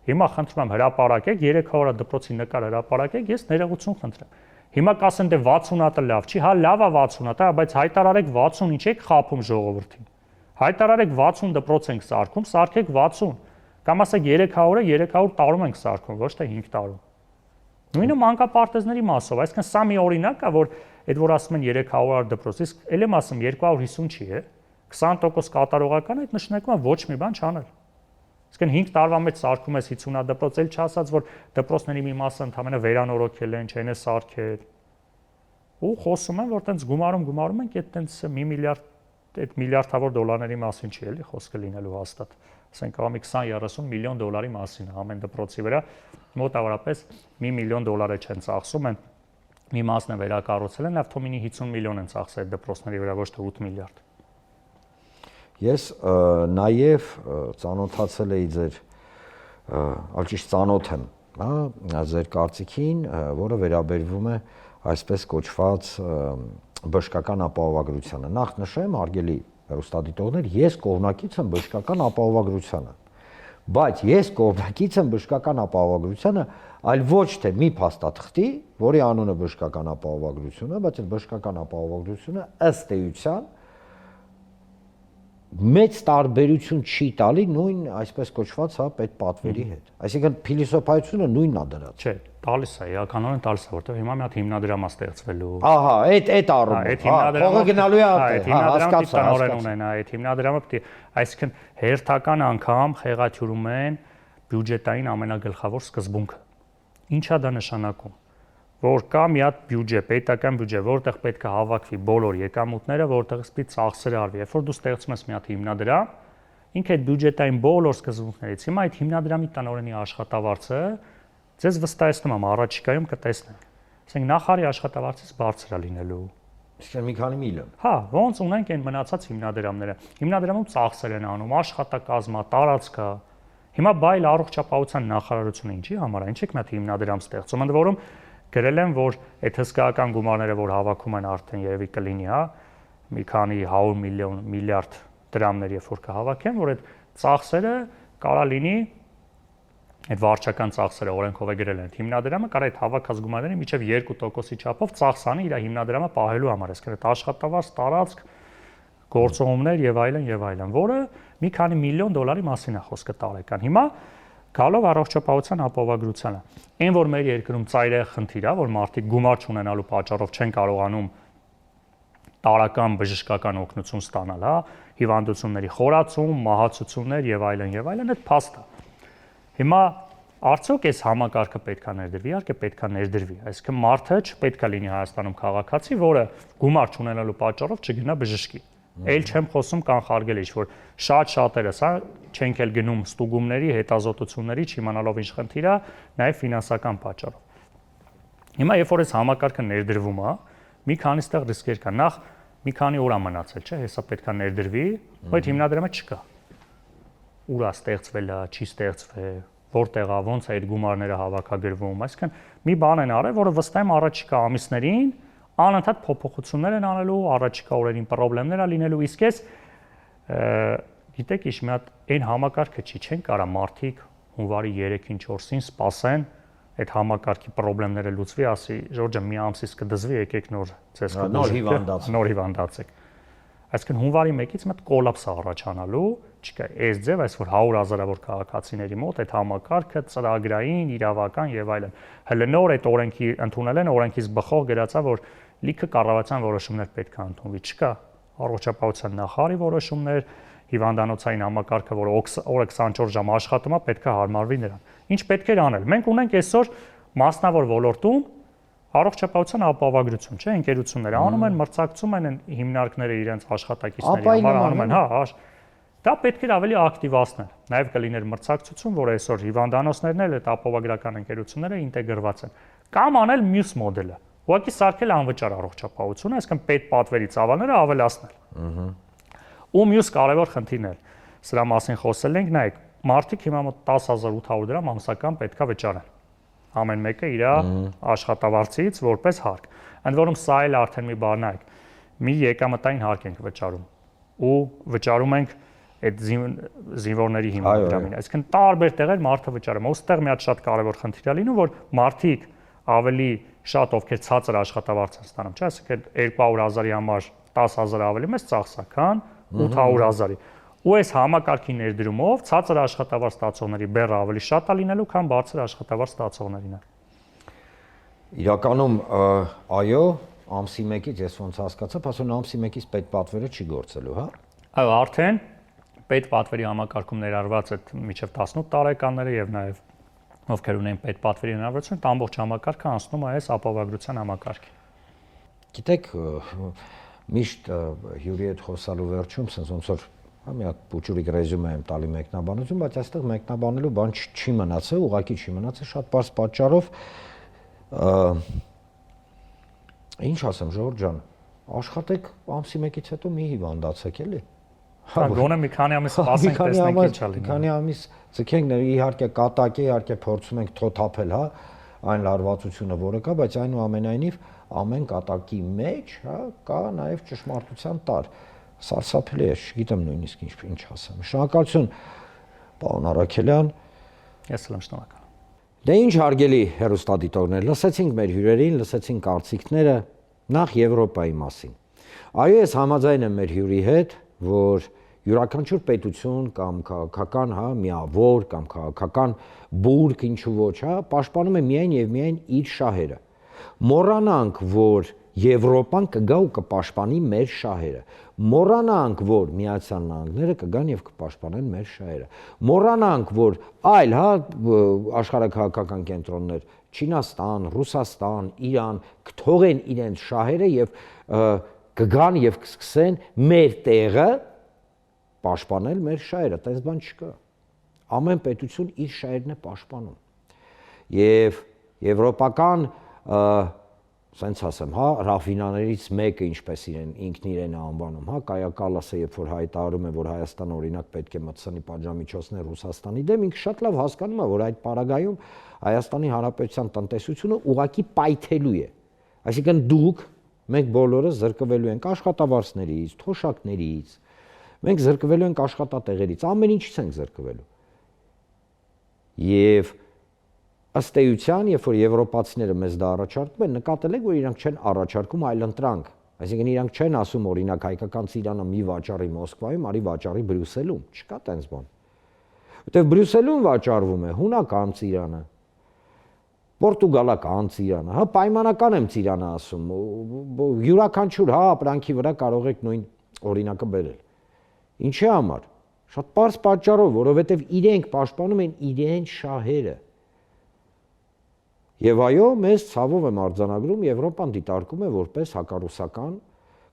հիմա խնդրում եմ հրապարակեք, 300-ատ դպրոցի նկար հրապարակեք, ես ներողություն խնդրեմ։ Հիմա կասեն դե 60-ատը լավ չի, հա լավ է 60-ատը, բայց հայտարարեք 60, ինչ եք խափում ժողովրդին։ Հայտարարեք 60 դպրոց ենք սարքում, սարքեք 60։ Կամ ասեք 300-ը 300 տարում ենք սարքում, ոչ թե 5 տարում։ Նույնը մանկապարտեզների մասով, այսինքն սա մի օրինակ է, որ այդ որ ասում են 300-ատ դպրոց, իսկ ել եմ ասում 250 չի, 20% կատարողական այդ նշանակում է ոչ մի բան չանել։ Իսկն 5 տարվա մեջ սարքում ես 50-ատ դպրոց, էլ չասած, որ դպրոցների մի մասը ընդհանրապես վերանորոգել են, չեն է սարքել։ Ու խոսում են, որ տենց գումարում ենք, այդ տենց 1 միլիարդ, այդ միլիարդավոր դոլարների մասին չի էլի խոսքը լինելու հաստատ։ ասենք կամի 20-30 միլիոն դոլարի մասին է ամեն դպրոցի վրա, մոտավորապես $1 միլիոն չեն ծախսում են, մի մասն է վերակառուցել են, լավ թոմինի 50 միլիոն են ծախսել դպրոցների վրա, ոչ թե 8 միլիարդ։ Ես նաև ծանոթացել էի ձեր, ալճիշտ ծանոթ եմ, հա, ձեր կարծիքին, որը վերաբերվում է այսպես կոչված բժշկական ապահովագրությանը։ Նախ նշեմ, հարգելի հեռուստադիտողներ, ես կողմնակից եմ բժշկական ապահովագրությանը, բայց ես կողմնակից եմ բժշկական ապահովագրությանը, այլ ոչ թե մի փաստաթղթի, որի անունը բժշկական ապահովագրություն է, բայց այդ բժշկական ապահովագրությունը ըստ էության մեծ տարբերություն չի տալի նույն այսպես կոչված հա պետպատվերի հետ։ Այսինքն փիլիսոփայությունը նույնն է դրած։ Չէ, տալիս է, իրականորեն տալիս է, որտեղ հիմա մի հատ հիմնադրամ է ստեղծվելու։ Ահա, այդ առումով։ Փողը գնալու է այդ հիմնադրամը տնօրեն ունեն, այդ հիմնադրամը պիտի, այսինքն հերթական անգամ խեղաթյուրում են բյուջետային ամենագլխավոր սկզբունքը։ Ինչա դա նշանակում։ Որ կա մի հատ բյուջե, պետական բյուջե, որտեղ պետք է հավաքվի բոլոր եկամուտները, որտեղից պիտի ծախսերը արվի։ Երբ որ դու ստեղծում ես մի հատ հիմնադրամ, ինքը այդ բյուջետային բոլոր սկզբունքներից, հիմա այդ հիմնադրամի տնօրենի աշխատավարձը ձեզ վստահեցնում եմ առաջիկայում կտեսնենք։ Ասենք նախարարի աշխատավարձից բարձր է լինելու։ Իսկ մի քանի միլիոն։ Հա, ոնց ունենք այն մնացած հիմնադրամները։ Հիմնադրամում ծախսեր են անում, աշխատակազմա, տարածքա։ Հիմա բայլ առողջապահության նախարարությունը ինչի համար է, ինչ եք մի հատ հիմնադրամ ստեղծում, ընդ որում գրել են, որ այդ հսկայական գումարները, որ հավաքում են արդեն երևի կլինի, հա, մի քանի 100 միլիարդ դրամներ, երբ որ կհավաքեն, որ այդ ծախսերը կարա լինի, այդ վարչական ծախսերը օրենքով է գրել են, հիմնադրամը կարա այդ հավաքած գումարների միջև 2%-ի չափով ծախս անի իր հիմնադրամը պահելու համար, այսինքն այդ աշխատավարձ, տարածք, գործողումներ եւ այլն, որը մի քանի միլիոն դոլարի մասին է խոսքը տարեկան։ Հիմա գալով առողջապահության ապահովագրությանը, այն որ մեր երկրում ծայրահեղ խնդիր է, որ մարդիկ գումար չունենալու պատճառով չեն կարողանում տարական բժշկական օգնություն ստանալ, հա, հիվանդությունների խորացում, մահացություններ եւ այլն, այդ փաստ է։ Հիմա արդյոք այս համակարգը պետքա ներդրվի, իհարկե պետքա ներդրվի, այսինքն մարդը չպետքա լինի Հայաստանում քաղաքացի, որը գումար չունենալու պատճառով չգնա բժշկի։ Էլ չեմ խոսում կանխարգել ինչ որ շատ-շատերս, հա, չենք էլ գնում ստուգումների, հետազոտությունների, չիմանալով ինչ խնդիր է, նաև ֆինանսական պատճառով։ Հիմա երբ որ այս համակարգը ներդրվում է, մի քանիստեղ ռիսկեր կա։ Նախ մի քանի օր է մնացել, չէ՞, հեսա պետքա ներդրվի, բայց հիմնադրամը չկա։ Ուր է ստեղծվել, չի ստեղծվել, որտեղ է, ոնց է այդ գումարները հավաքագրվում, այսինքն մի բան են արել, որը վստահ եմ առաջիկա ամիսներին անընդհատ փոփոխություններ են անելու, առաջիկա օրերին խնդիրներ է լինելու, իսկ ես գիտեք, ինչ մի հատ այն համակարգը չի, չեն կարա մարդիկ հունվարի 3-ին 4-ին սպասեն այդ համակարգի խնդիրները լուծվի, ասի Ժորժը մի ամսից կդզվի, եկեք նոր ձեզ նոր հիվանդացեք։ Այսինքն հունվարի 1-ից մոտ կոլապս է առաջանալու, չկա այս ձև, այս որ 100,000-ավոր քաղաքացիների մոտ այդ համակարգը ծրագրային, իրավական եւ այլն։ Հələ նոր այդ օրենքի ընդունել են, օրենքից բխող գրածա, որ լիքը կառավարության որոշումներ պետք է ընդունվի, չկա առողջապահության նախարարի որոշումներ, հիվանդանոցային համակարգը, որ օրը 24 ժամ աշխատում է, պետք է հարմարվի նրան։ Ինչ պետք է անել։ Մենք ունենք այսօր մասնավոր ոլորտում առողջապահության ապահովագրություն, չէ՞, ընկերությունները անում են, մրցակցում են հիմնարկները իրենց աշխատակիցների համար անում են, հա, դա պետք է ավելի ակտիվացնել։ Նաև կլիներ մրցակցություն, որ այսօր հիվանդանոցներն էլ այդ ապահովագրական ընկերությունները ինտեգրված են։ Կամ անել մյուս մոդելը։ Ուղղակի սարքել անվճար առողջապահություն, այսինքն պետպատվերի ծավալները ավելացնել։ Ու մյուս կարևոր խնդիրն է, սրա մասին խոսել ենք, նայեք, մարդիկ հիմա մոտ 10,800 դրամ ամսական պետքա վճարեն։ Ամեն մեկը իր աշխատավարձից որպես հարկ։ Ընդ որում սա էլ արդեն մի բան է, մի եկամտային հարկ ենք վճարում ու վճարում ենք այդ զինվորների հիմնադրամին։ Այսինքն տարբեր տեղեր մարդը վճարում։ Ոստեղ մի հատ շատ կարևոր խնդիր է լինում, որ մարդիկ ավելի շատ ովքեր ցածր աշխատավարձ են ստանում, չէ՞, այսինքն 200,000-ի համար 10,000 ավելի մեծ ծախս է, քան 800,000-ի։ Ու այս համակարգի ներդրումով ցածր աշխատավարձ ստացողների բեռը ավելի շատ է լինելու, քան բարձր աշխատավարձ ստացողներինը։ Իրականում այո, ամսի 1-ից ես ոնց հասկացա, ասում ամսի 1-ից պետպատվերը չի գործելու, հա։ Այո, արդեն պետպատվերի համակարգում ներառված այդ միջև 18 տարեկանները եւ նաեւ ովքեր ունեն պետպատվերի հնարավորություն, ամբողջ համակարգը անցնում է այս ապահովագրության համակարգին։ Գիտեք, միշտ հյուրի հետ խոսալու վերջում, ոնց որ Հա մի հատ փոճուրիկ ռեզյումե եմ տալի մեկնաբանություն, բայց այստեղ մեկնաբանելու բան չի մնացել, ուղղակի չի մնացել շատ բարձ պատճառով ինչ ասեմ, Ժողովուրդ ջան, աշխատեք ամսի 1-ից հետո մի հիվանդացեք էլի։ Հա գոնե մի քանի ամիս սպասենք տեսնենք ինչ է լինի։ Քանի ամիս ցկենք, իհարկե կատակ է, իհարկե փորձում ենք թոթափել, հա, այն լարվածությունը, որը կա, բայց այնուամենայնիվ ամեն կատակի մեջ, հա, կա նաև ճշմարտության տար։ Սարսափելի է, չգիտեմ նույնիսկ ինչ ասեմ։ Շնորհակալություն, պարոն Արաքելյան։ Ես էլ եմ շնորհակալ։ Դե ինչ հարգելի հեռուստադիտողներ, լսեցինք մեր հյուրերին, լսեցինք կարծիքները նախ Եվրոպայի մասին։ Այո, ես համաձայն եմ մեր հյուրի հետ, որ յուրաքանչյուր պետություն կամ քաղաքական, հա, միավոր կամ քաղաքական բուրգ, ինչու ոչ, հա, պաշտպանում է միայն եւ միայն իր շահերը։ Մոռանանք, որ Եվրոպան կգա ու կպաշտպանի մեր շահերը։ Մոռանանք, որ Միացյալ Նահանգները կգան եւ կպաշտպանեն մեր շահերը։ Մոռանանք, որ այլ, հա, աշխարհաքաղաքական կենտրոններ, Չինաստան, Ռուսաստան, Իրան կթողեն իրենց շահերը եւ կգան եւ կսկսեն մեր տեղը պաշտպանել մեր շահերը, այդպես բան չկա։ Ամեն պետություն իր շահերն է պաշտպանում։ Եվ եվրոպական սենց ասեմ, հա, ռաֆինաներից մեկը, ինչպես ինքն իրեն է անվանում, հա, Կայա Կալասը, երբ որ հայտարարում է, որ Հայաստանը օրինակ պետք է մտցնի պատժամիջոցներ Ռուսաստանի դեմ, ինքը շատ լավ հասկանում է, որ այդ պարագայում Հայաստանի Հանրապետության տնտեսությունը ուղղակի պայթելու է։ Այսինքն դուք, մենք բոլորը զրկվելու ենք աշխատավարձներից, թոշակներից, մենք զրկվելու ենք աշխատատեղերից, ամեն ինչից ենք զրկվելու։ Եվ ըստ էության, երբ որ եվրոպացիները մեզ դա առաջարկում են, նկատել եք, որ իրանք չեն առաջարկում այլընտրանք։ Այսինքն իրանք չեն ասում օրինակ հայկական ծիրանը մի վաճառի Մոսկվայում, արի վաճառի Բրյուսելում, չկա տենց բան։ Որտեվ Բրյուսելում վաճառվում է հունական ծիրանը, պորտուգալական ծիրանը, հա, պայմանական եմ ծիրանը ասում, յուրաքանչյուր, հա, ապրանքի վրա կարող եք նույն օրինակը բերել։ Ինչի համար։ Շատ պարզ պատճառով, որովհետև իրենք պաշտպանում են իրենց շահերը։ Եվ այո, մեզ ցավով եմ արձանագրում, Եվրոպան դիտարկում է որպես հակառուսական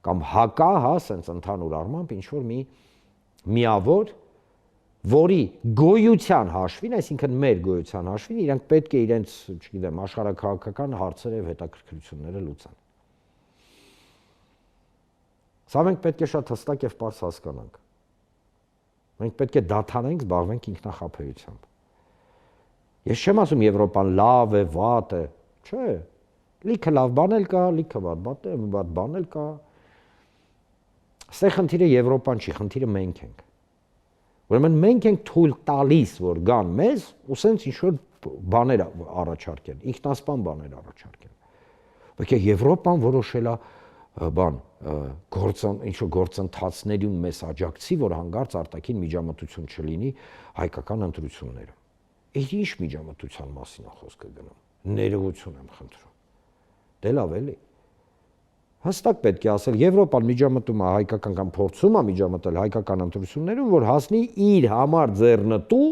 կամ հակա, հա, սենց ընդհանուր առմամբ ինչ-որ մի միավոր, որի գոյության հաշվին, այսինքն մեր գոյության հաշվին, իրանք պետք է իրենց, չգիտեմ, աշխարհաքաղաքական հարցերը եւ հետաքրքրությունները լուծեն։ Սա մենք պետք է շատ հստակ եւ պարզ հասկանանք։ Մենք պետք է դադարենք զբաղվենք ինքնախապեյությամբ։ Ես չեմ ասում Եվրոպան լավ է, վատ է, չէ։ Լիքը լավ բան էլ կա, լիքը վատ բան էլ կա։ Այստեղ խնդիրը Եվրոպան չի, խնդիրը մենք ենք։ Ուրեմն մենք ենք թույլ տալիս, որ գան մեզ ու սենց ինչ-որ բաներ առաջարկեն, ինքնասպան բաներ առաջարկեն։ Բայց Եվրոպան որոշել է ինչ-որ գործընթացներում մեզ աջակցի, որ հանկարծ արտաքին միջամտություն չլինի հայկական ընտրություններում։ Ինչ միջամտության մասին է խոսքը գնում։ Ներողություն եմ խնդրում։ Դե լավ էլի։ Հստակ պետք է ասել, Եվրոպան միջամտում է հայկական կամ փորձում է միջամտել հայկական ընտրություններում, որ հասնի իր համար ձեռնտու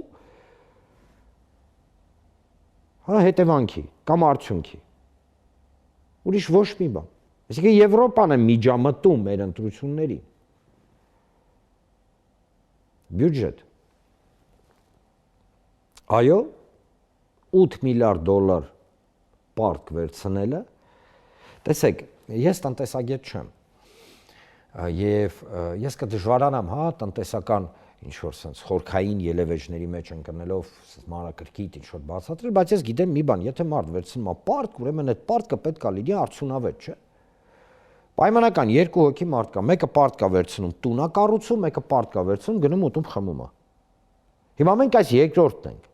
հա հետևանքի կամ արդյունքի։ Ուրիշ ոչ մի բան։ Այսինքն Եվրոպան է միջամտում մեր ընտրություններին։ Բյուջետ։ Այո, 8 միլիարդ դոլար պարկ վերցնելը, տեսեք, ես տնտեսագետ չեմ, եւ ես կդժվարանամ, հա, տնտեսական ինչ-որ sense խորքային ելևէջների մեջ ընկնելով մանրակրկիտ ինչ-որ բացատրել, բայց ես գիտեմ մի բան, եթե մարդ վերցնում է պարկ, ուրեմն այդ պարկը պետք է լինի արդյունավետ, չէ՞։ Պայմանական երկու հոգի մարդ կա, մեկը պարկ կա վերցնում, տուն է կառուցում, մեկը պարկ կա վերցնում, գնում ուտում խմում է։ Հիմա մենք այս երկրորդն ենք։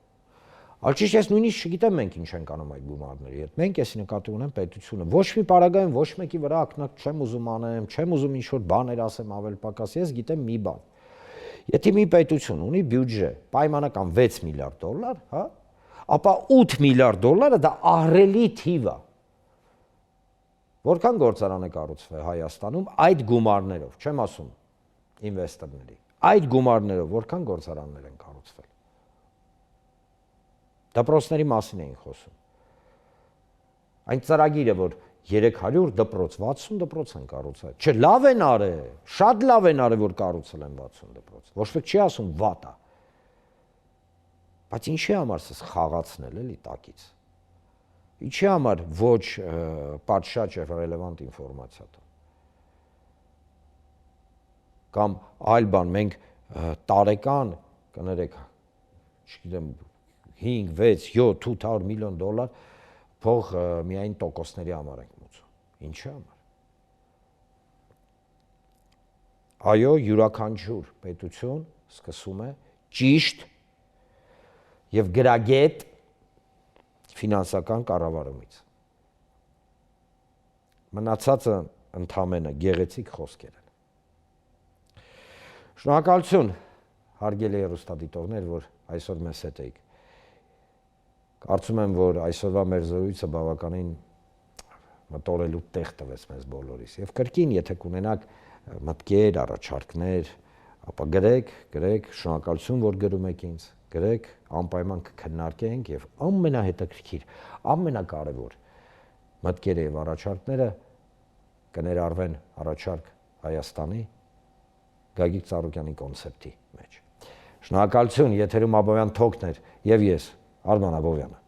Ալչիշ ես նույնիսկ չգիտեմ մենք ինչ ենք անում այդ գումարների հետ։ Մենք էս նկատի ունեմ պետությունը։ Ոչ մի պարագայում ոչ մեկի վրա ակնակ չեմ ուզում անեմ, չեմ ուզում ինչ-որ բաներ ասեմ ավել պակաս, ես գիտեմ մի բան։ Եթե մի պետություն ունի բյուջե պայմանական 6 միլիարդ դոլար, հա, ապա 8 միլիարդ դոլարը դա ահռելի թիվ է։ Որքան գործարան է կառուցվել Հայաստանում այդ գումարներով, չեմ ասում ինվեստորների։ Այդ գումարներով որքան գործարաններ են կառուցվել։ Դպրոցների մասին էին խոսում։ Այն ծրագիրը, որ 300 դպրոց, 60 դպրոց են կառուցել։ Չէ, լավ են արել, շատ լավ են արել, որ կառուցել են 60 դպրոց։ Ոչ ոք չի ասում վատ է։ Բայց ինչի համար սա խաղացնել էլի տակից։ Ինչի համար ոչ պատշաճ եւ ռելևանտ ինֆորմացիա տա։ Կամ այլ բան, մենք տարեկան կներեք, չգիտեմ 5, 6, 7, 800 միլիոն դոլար փող միայն տոկոսների համար ենք մուծում։ Ինչի համար։ Այո, յուրաքանչյուր պետություն սկսում է ճիշտ եւ գրագետ ֆինանսական կառավարումից։ Մնացածը ընդամենը գեղեցիկ խոսքեր են։ Շնորհակալություն, հարգելի հեռուստադիտողներ, որ այսօր մեզ հետ եք։ Կարծում եմ, որ այսօրվա մեր զրույցը բավականին մտորելու տեղ տվեց մեզ բոլորիս։ Եվ կրկին, եթե կունենաք մտքեր, առաջարկներ, ապա գրեք, շնորհակալություն, որ գրում եք ինձ, գրեք, անպայման կքննարկենք եւ ամենահետաքրքիր, ամենակարևոր մտքերը եւ առաջարկները կներառվեն առաջարկ Հայաստանի Գագիկ Ծառուկյանի կոնցեպտի մեջ։ Շնորհակալություն, եթերում Աբովյան Թոքն էր եւ ես Արման Աբովյանը։